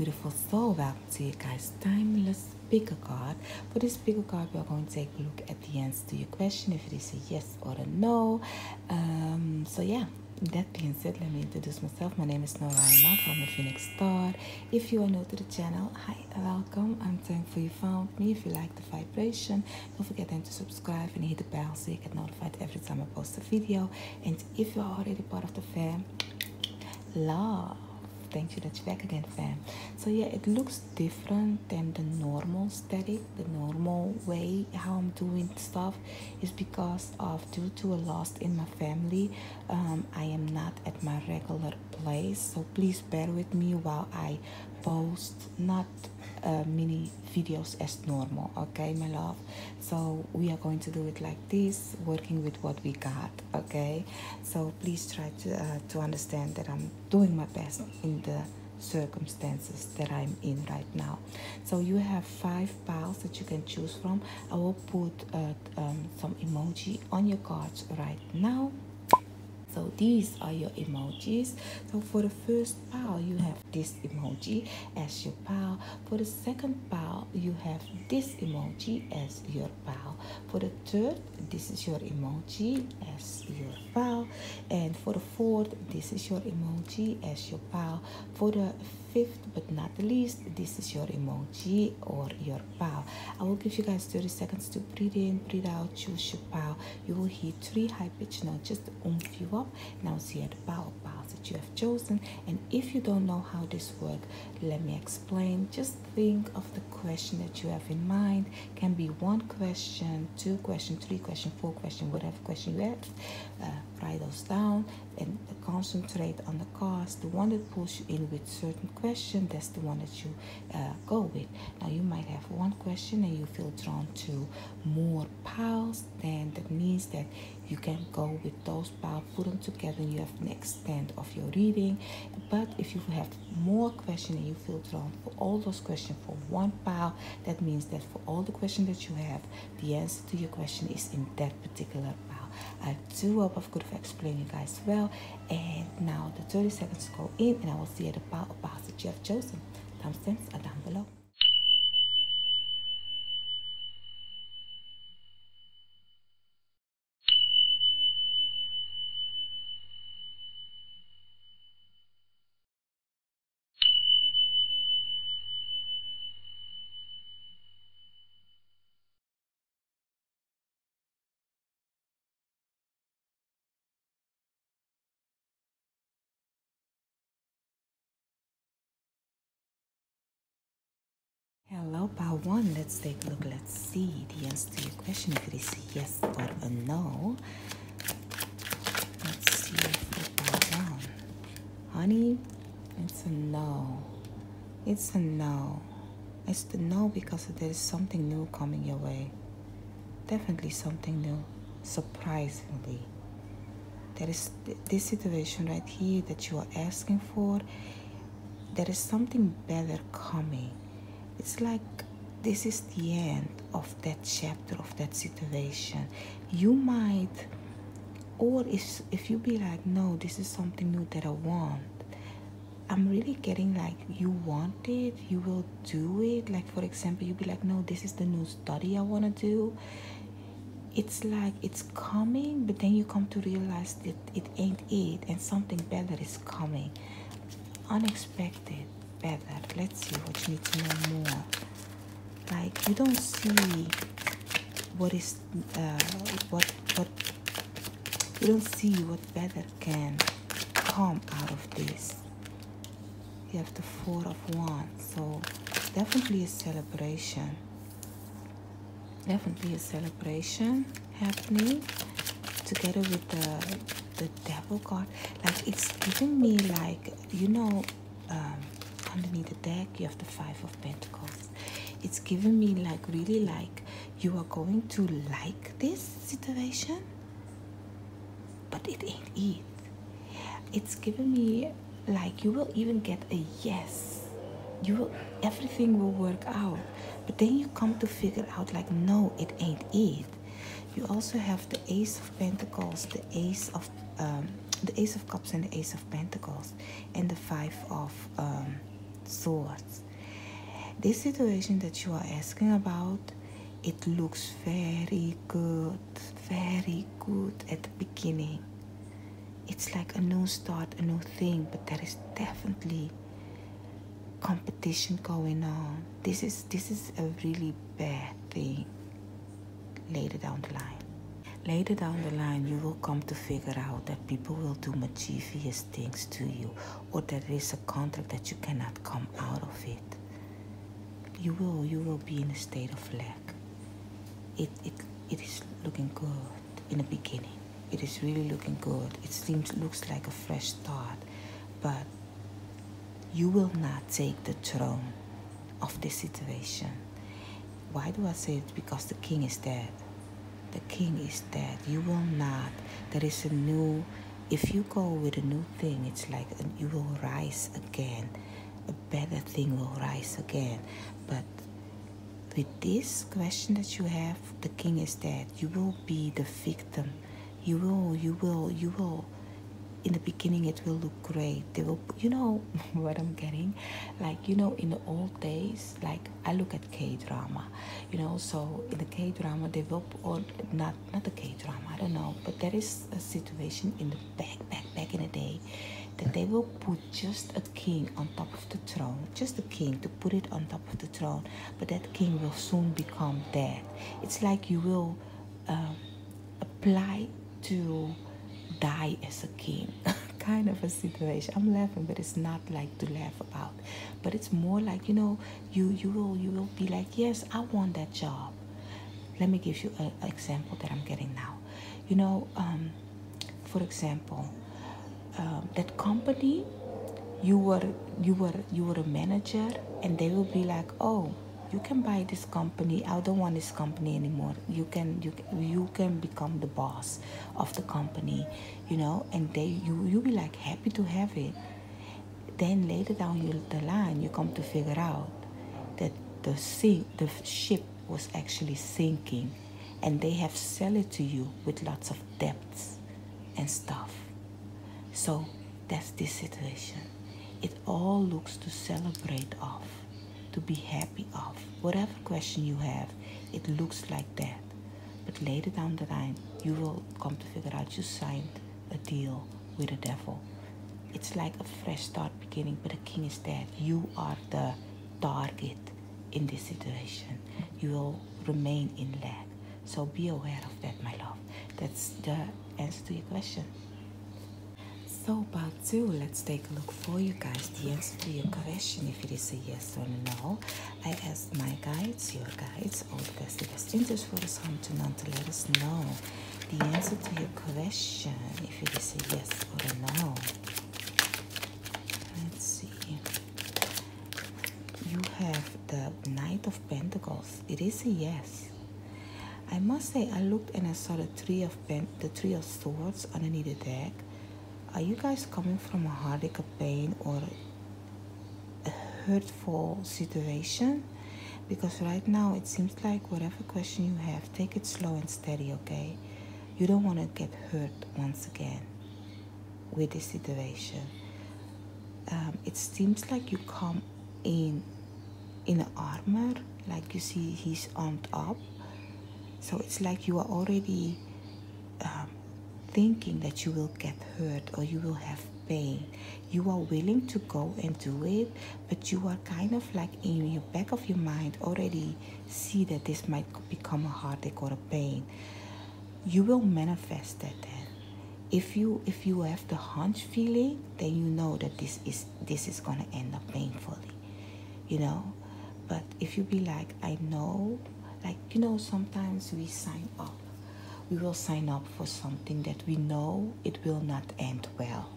beautiful soul, welcome to you guys timeless picker card. For this picker card, we are going to take a look at the answer to your question, if it is a yes or a no. So yeah, that being said, let me introduce myself. My name is Noraima from the Phoenix Star. If you are new to the channel, hi, welcome. I'm thankful you found me. If you like the vibration, don't forget then to subscribe and hit the bell so you get notified every time I post a video. And if you are already part of the fam, love. Thank you that you're back again, fam. So yeah, it looks different than the normal static, the normal way how I'm doing stuff is because of due to a loss in my family. I am not at my regular place, so please bear with me while I post not mini videos as normal, okay, my love? So we are going to do it like this, working with what we got, okay? So please try to understand that I'm doing my best in the circumstances that I'm in right now. So you have 5 piles that you can choose from. I will put some emoji on your cards right now. So these are your emojis. So for the first pile, you have this emoji as your pile. For the second pile, you have this emoji as your pile. For the third, this is your emoji as your pile. And for the fourth, this is your emoji as your pile. For the fifth but not the least, this is your emoji or your pile. I will give you guys 30 seconds to breathe in, breathe out, choose your pile. You will hear 3 high-pitched notes just to oomph you up. Now see the piles that you have chosen. And if you don't know how this works, let me explain. Just think of the question that you have in mind. Can be 1 question, 2 question, 3 question, 4 question, whatever question you have. Write those down and concentrate on the cards. The one that pulls you in with certain question, that's the one that you go with. Now you might have 1 question and you feel drawn to more piles, then that means that you can go with those piles, put them together, and you have an extent of your reading. But if you have more questions and you feel drawn for all those questions for 1 pile, that means that for all the questions that you have, the answer to your question is in that particular pile. I do hope I've could have explained you guys well. And now the 30 seconds go in, and I will see the pile of piles that you have chosen. Timestamps are down below. Hello, pile 1. Let's take a look. Let's see the answer to your question, if it is a yes or a no. Let's see for pile 1. Honey, it's a no. It's a no. It's the no because there is something new coming your way. Definitely something new. Surprisingly. There is this situation right here that you are asking for. There is something better coming. It's like this is the end of that chapter, of that situation. You might, or if you be like, no, this is something new that I want. I'm really getting like you want it, you will do it. Like for example, you be like, no, this is the new study I want to do. It's like it's coming, but then you come to realize that it ain't it, and something better is coming. Unexpected, better. Let's see what you need to know more. Like you don't see what is what you don't see what better can come out of this. You have the 4 of Wands, so definitely a celebration. Definitely a celebration happening together with the Devil card. Like it's giving me like, you know, underneath the deck you have the 5 of Pentacles. It's giving me like really like you are going to like this situation, but it ain't it. It's giving me like you will even get a yes. You will, everything will work out. But then you come to figure out like, no, it ain't it. You also have the Ace of Pentacles, the Ace of Cups and the Ace of Pentacles, and the 5 of Swords. This situation that you are asking about, it looks very good at the beginning. It's like a new start, a new thing, but there is definitely competition going on. This is a really bad thing later down the line. Later down the line, you will come to figure out that people will do mischievous things to you, or there is a contract that you cannot come out of it. You will be in a state of lack. It is looking good in the beginning. It is really looking good. Looks like a fresh start, but you will not take the throne of this situation. Why do I say it? Because the king is dead. The king is dead. You will not. There is a new. If you go with a new thing, it's like you will rise again. A better thing will rise again. But with this question that you have, the king is dead. You will be the victim. You will. In the beginning, it will look great. They will, what I'm getting, like, in the old days, like I look at K-drama, so in the K-drama, they will, or not the K-drama, I don't know, but there is a situation in the back in the day that they will put just a king on top of the throne, just a king to put it on top of the throne, but that king will soon become dead. It's like you will apply to die as a king kind of a situation. I'm laughing, but it's not like to laugh about, but it's more like you will be like, yes, I want that job. Let me give you an example that I'm getting now. For example, that company, you were a manager, and they will be like, oh, you can buy this company. I don't want this company anymore. You can become the boss of the company, and you'll be like happy to have it. Then later down the line, you come to figure out that the ship was actually sinking, and they have sell it to you with lots of debts and stuff. So that's this situation. It all looks to celebrate off, to be happy of. Whatever question you have, it looks like that. But later down the line, you will come to figure out you signed a deal with the devil. It's like a fresh start beginning, but the king is dead. You are the target in this situation. You will remain in lack. So be aware of that, my love. That's the answer to your question. So part 2, let's take a look for you guys. The answer to your question, if it is a yes or no. I asked my guides, your guides, all the best interest for us home to none to let us know the answer to your question, if it is a yes or a no. Let's see. You have the Knight of Pentacles. It is a yes. I must say, I looked and I saw the Three of Swords underneath the deck. Are you guys coming from a heartache, a pain, or a hurtful situation? Because right now it seems like whatever question you have, take it slow and steady, okay? You don't want to get hurt once again with this situation. It seems like you come in an armor, like you see he's armed up. So it's like you are already thinking that you will get hurt or you will have pain. You are willing to go and do it, but you are kind of like in your back of your mind already see that this might become a heartache or a pain. You will manifest that then. If you have the hunch feeling, then you know that this is gonna end up painfully, But if you be like, I know, like sometimes we sign up. We will sign up for something that we know it will not end well,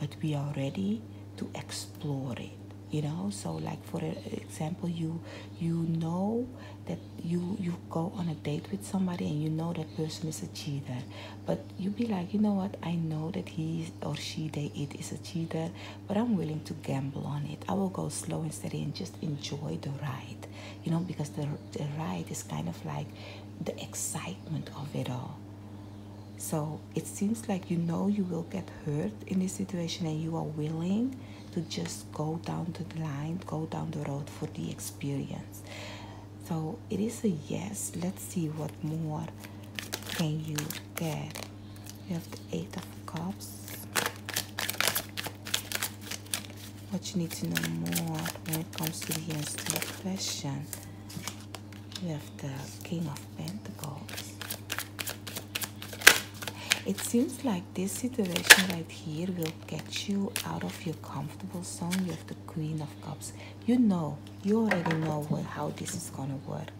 but we are ready to explore it, So like for example, you know that you go on a date with somebody and you know that person is a cheater, but you be like, you know what, I know that he or she it is a cheater, but I'm willing to gamble on it. I will go slow and steady and just enjoy the ride, because the ride is kind of like the excitement of it all. So it seems like you will get hurt in this situation and you are willing to to just go down to the line, go down the road for the experience. So it is a yes. Let's see what more can you get. You have the Eight of Cups. What you need to know more when it comes to the answer to your question. You have the King of Pentacles. It seems like this situation right here will get you out of your comfortable zone. You have the Queen of Cups. You already know how this is going to work.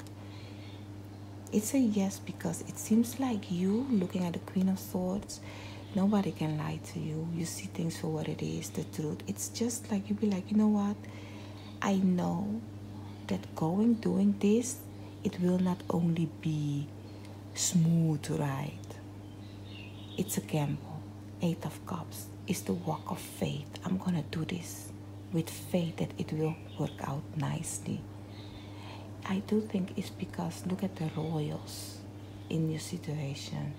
It's a yes because it seems like you, looking at the Queen of Swords, nobody can lie to you. You see things for what it is, the truth. It's just like you be like, you know what? I know that doing this, it will not only be smooth ride. It's a gamble. Eight of Cups is the walk of faith. I'm going to do this with faith that it will work out nicely. I do think it's because look at the royals in your situation.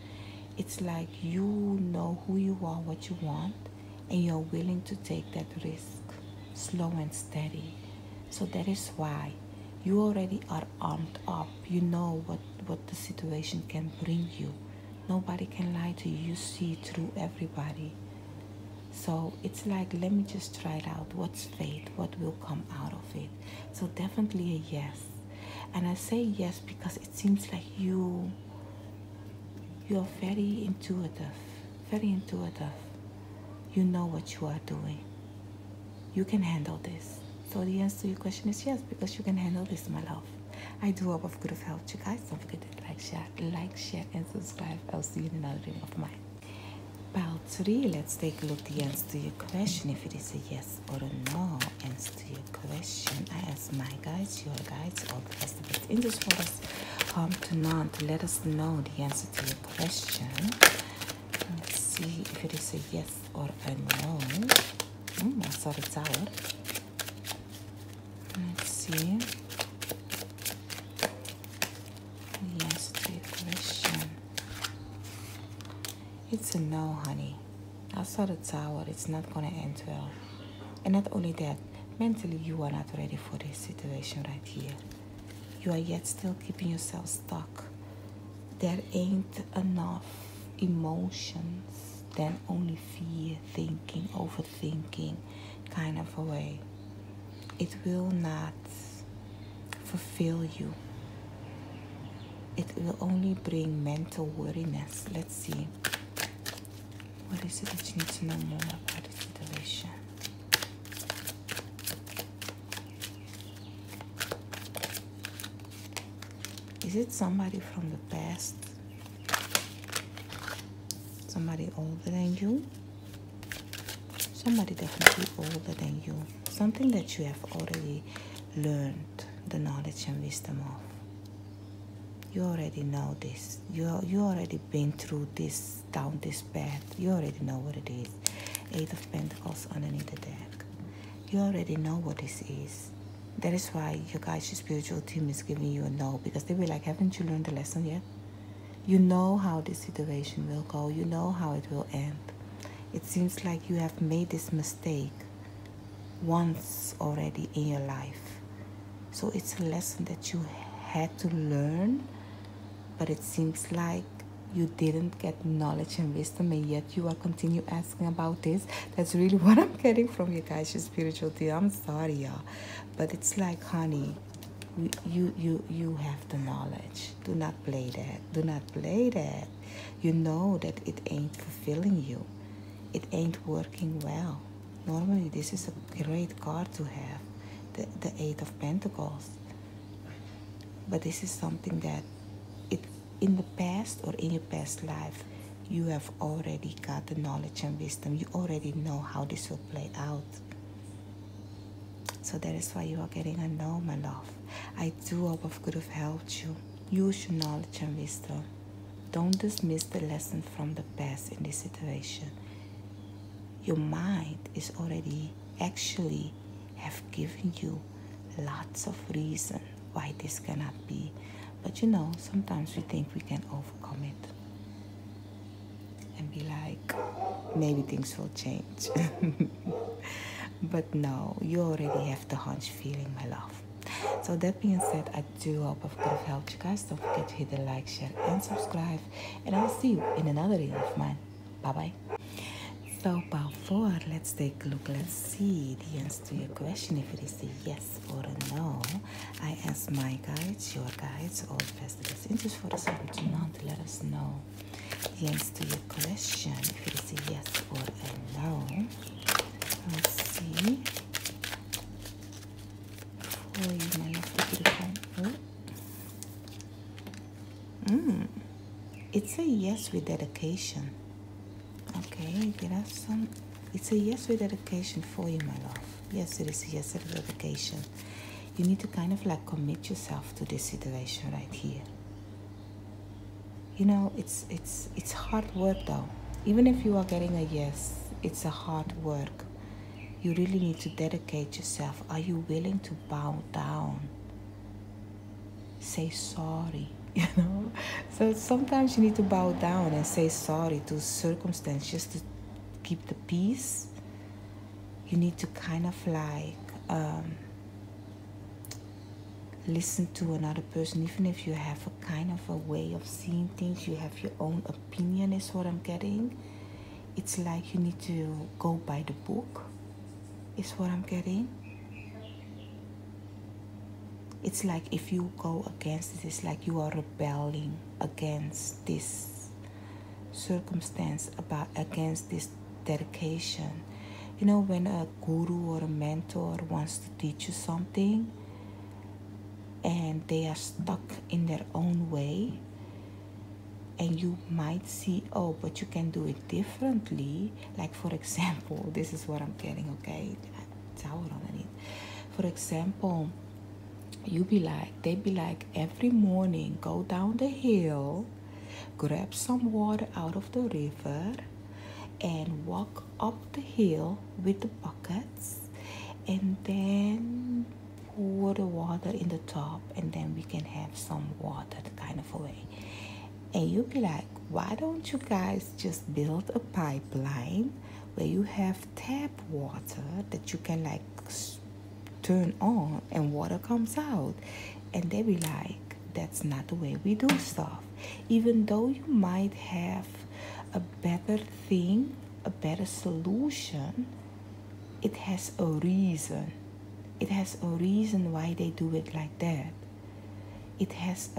It's like you know who you are, what you want, and you're willing to take that risk, slow and steady. So that is why you already are armed up. You know what the situation can bring you. Nobody can lie to you. You see through everybody. So it's like, let me just try it out. What's fate? What will come out of it? So definitely a yes. And I say yes because it seems like you're very intuitive. Very intuitive. You know what you are doing. You can handle this. So the answer to your question is yes, because you can handle this, my love. I do hope I've could have helped you guys. Don't forget to like, share, and subscribe. I'll see you in another dream of mine. Pile 3, let's take a look at the answer to your question. If it is a yes or a no answer to your question, I ask my guides, your guides, all the rest of it in this for us, to none, to let us know the answer to your question. Let's see if it is a yes or a no. I saw the Tower. Let's see. The answer to your question. It's a no, honey. I saw the Tower. It's not going to end well. And not only that, mentally you are not ready for this situation right here. You are yet still keeping yourself stuck. There ain't enough emotions than only fear, thinking, overthinking kind of a way. It will not fulfill you. It will only bring mental weariness. Let's see. What is it that you need to know more about the situation? Is it somebody from the past? Somebody older than you? Somebody definitely older than you. Something that you have already learned the knowledge and wisdom of. You already know this. You already been through this, down this path. You already know what it is. Eight of Pentacles underneath the deck. You already know what this is. That is why your guys, your spiritual team is giving you a no. Because they be like, haven't you learned the lesson yet? You know how this situation will go. You know how it will end. It seems like you have made this mistake once already in your life. So it's a lesson that you had to learn. But it seems like you didn't get knowledge and wisdom, and yet you are continue asking about this. That's really what I'm getting from you guys, your spiritual team. I'm sorry, y'all, but it's like, honey, you have the knowledge. Do not play that. Do not play that. You know that it ain't fulfilling you. It ain't working well. Normally, this is a great card to have, the Eight of Pentacles. But this is something that in the past or in your past life, you have already got the knowledge and wisdom. You already know how this will play out. So that is why you are getting a no, my love. I do hope I could have helped you. Use your knowledge and wisdom. Don't dismiss the lesson from the past in this situation. Your mind is already actually have given you lots of reason why this cannot be. But you know, sometimes we think we can overcome it and be like, maybe things will change. But no, you already have the hunch feeling, my love. So that being said, I do hope I could have helped you guys. Don't forget to hit the like, share, and subscribe. And I'll see you in another reading of mine. Bye bye. So part 4, let's take a look. Let's see the answer to your question. If it is a yes or a no, I ask my guides, your guides, all the best interest for the circle to not to let us know the answer to your question. If it is a yes or a no, let's see. For you, my love, it's a yes with dedication. Okay, there are some. It's a yes with dedication for you, my love. Yes, it is a yes with dedication. You need to kind of like commit yourself to this situation right here. You know, it's hard work though. Even if you are getting a yes, it's a hard work. You really need to dedicate yourself. Are you willing to bow down? Say sorry. You know, so sometimes you need to bow down and say sorry to circumstance just to keep the peace. You need to kind of like listen to another person, even if you have a kind of a way of seeing things. You have your own opinion, is what I'm getting. It's like you need to go by the book, is what I'm getting. It's like if you go against it, it's like you are rebelling against this circumstance, against this dedication. You know, when a guru or a mentor wants to teach you something and they are stuck in their own way, and you might see, oh, but you can do it differently. Like, for example, this is what I'm getting, okay? Tower underneath. For example, they be like, every morning go down the hill, grab some water out of the river, and walk up the hill with the buckets, and then pour the water in the top, and then we can have some water kind of a way. And you'll be like, why don't you guys just build a pipeline where you have tap water that you can like turn on and water comes out? And they be like, that's not the way we do stuff. Even though you might have a better thing, a better solution, it has a reason. It has a reason why they do it like that. It has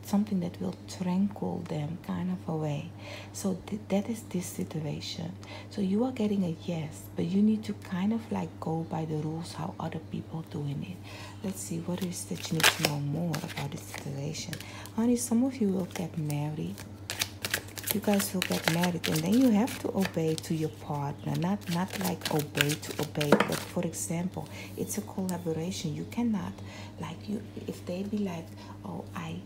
something that will tranquil them kind of a way. So that is this situation. So you are getting a yes, but you need to kind of like go by the rules how other people doing it. Let's see, what is that you need to know more about this situation. Honey, some of you will get married. You guys will get married, and then you have to obey to your partner. Not like obey to obey, but for example, it's a collaboration. You cannot, like, you if they be like, oh, I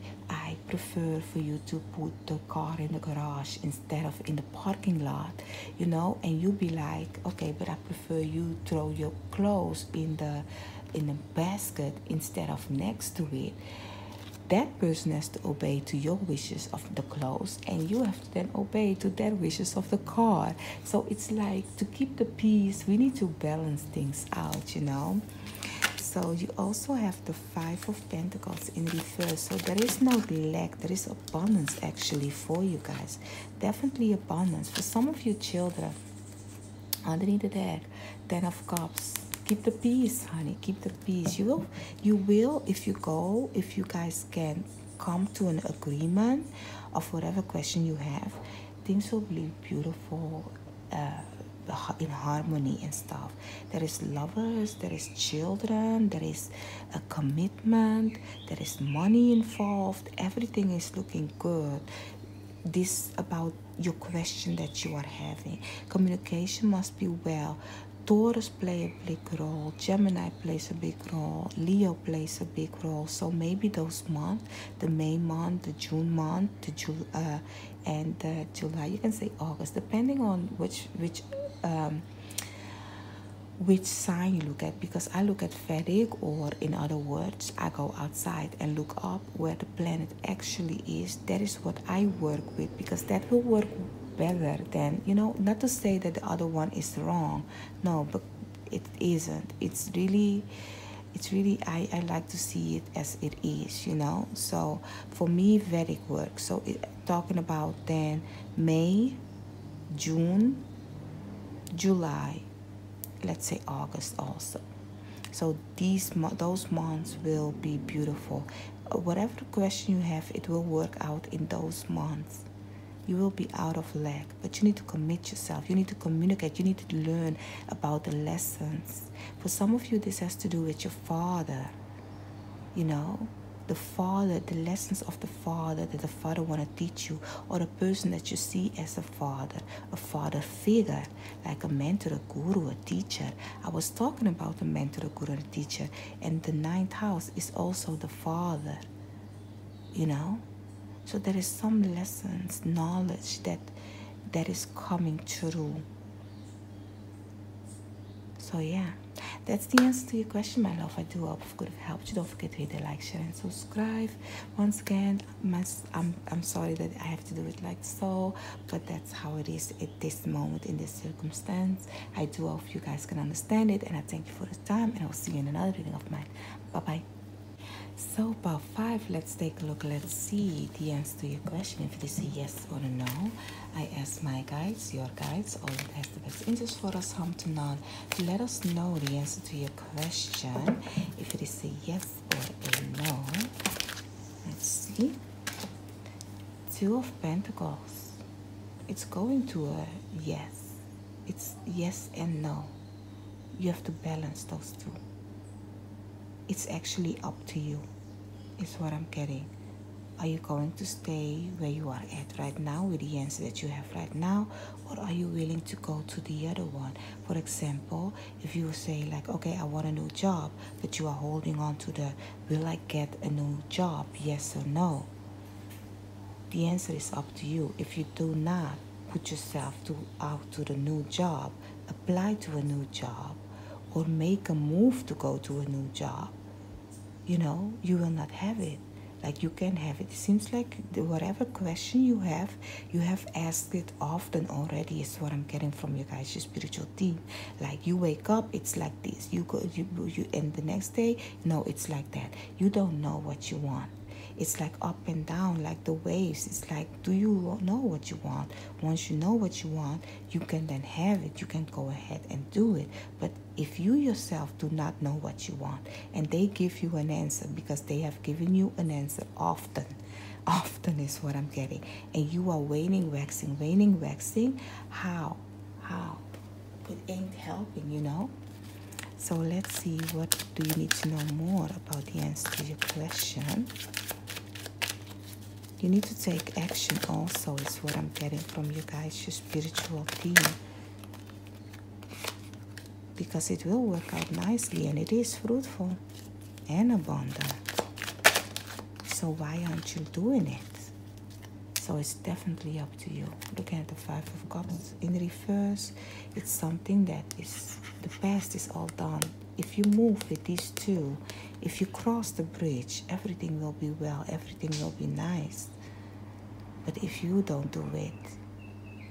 prefer for you to put the car in the garage instead of in the parking lot, you know, and you be like, okay, but I prefer you throw your clothes in the basket instead of next to it. That person has to obey to your wishes of the clothes, and you have to then obey to their wishes of the car. So it's like, to keep the peace, we need to balance things out, you know. So you also have the 5 of Pentacles in reverse. So there is no lack, there is abundance actually for you guys. Definitely abundance. For some of you children, underneath the deck, 10 of Cups. Keep the peace, honey. Keep the peace. You will, if you guys can come to an agreement of whatever question you have, things will be beautiful, in harmony and stuff. There is lovers, there is children, there is a commitment, there is money involved. Everything is looking good. This about your question that you are having. Communication must be well. Taurus play a big role, Gemini plays a big role, Leo plays a big role. So maybe those months, the May month, the June month, and the July, you can say August, depending on which sign you look at, because I look at Vedic, or in other words, I go outside and look up where the planet actually is. That is what I work with, because that will work better than, you know, not to say that the other one is wrong, no, but It isn't. It's really, I like to see it as it is, you know. So for me, Vedic work. So talking about then May, June, July, let's say August also. So those months will be beautiful. Whatever question you have, it will work out in those months. You will be out of lag, but you need to commit yourself. You need to communicate. You need to learn about the lessons. For some of you, this has to do with your father. You know, the lessons of the father that the father want to teach you, or the person that you see as a father figure, like a mentor, a guru, a teacher. I was talking about a mentor, a guru, and a teacher, and the ninth house is also the father. You know. So there is some lessons, knowledge that is coming through. So yeah, that's the answer to your question, my love. I do hope I could have helped you. Don't forget to hit the like, share, and subscribe. Once again, I'm sorry that I have to do it like so, but that's how it is at this moment in this circumstance. I do hope you guys can understand it, and I thank you for the time, and I'll see you in another reading of mine. Bye-bye. So about 5, let's take a look. Let's see the answer to your question. If it is a yes or a no, I ask my guides, your guides, all that has the best interest for us, home to none, to let us know the answer to your question. If it is a yes or a no, let's see. 2 of Pentacles. It's going to a yes. It's yes and no. You have to balance those two. It's actually up to you, is what I'm getting. Are you going to stay where you are at right now with the answer that you have right now, or are you willing to go to the other one? For example, if you say like, okay, I want a new job, but you are holding on to the, will I get a new job, yes or no? The answer is up to you. If you do not put yourself out to the new job, apply to a new job, or make a move to go to a new job, you know, you will not have it. Like you can have it. It seems like whatever question you have asked it often already, is what I'm getting from you guys, your spiritual team. Like you wake up, it's like this. You and the next day, no, it's like that. You don't know what you want. It's like up and down, like the waves. It's like, do you know what you want? Once you know what you want, you can then have it. You can go ahead and do it. But if you yourself do not know what you want, and they give you an answer because they have given you an answer often is what I'm getting, and you are waning, waxing, how? It ain't helping, you know? So let's see, what do you need to know more about the answer to your question? You need to take action also, is what I'm getting from you guys, your spiritual team. Because it will work out nicely, and it is fruitful and abundant. So why aren't you doing it? So it's definitely up to you. Looking at the 5 of Cups in reverse, it's something that is, the past is all done. If you move with these two, if you cross the bridge, everything will be well, everything will be nice. But if you don't do it,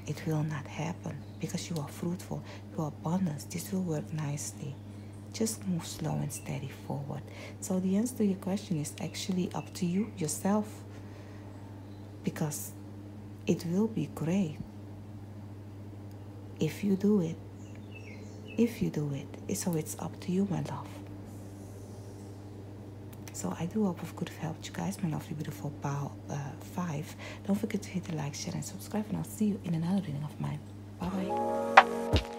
it will not happen, because you are fruitful, you are abundant. This will work nicely. Just move slow and steady forward. So the answer to your question is actually up to you, yourself, because it will be great if you do it. So it's up to you, my love. So I do hope I could have helped you guys, my lovely, beautiful 5. Don't forget to hit the like, share, and subscribe, and I'll see you in another reading of mine. Bye-bye.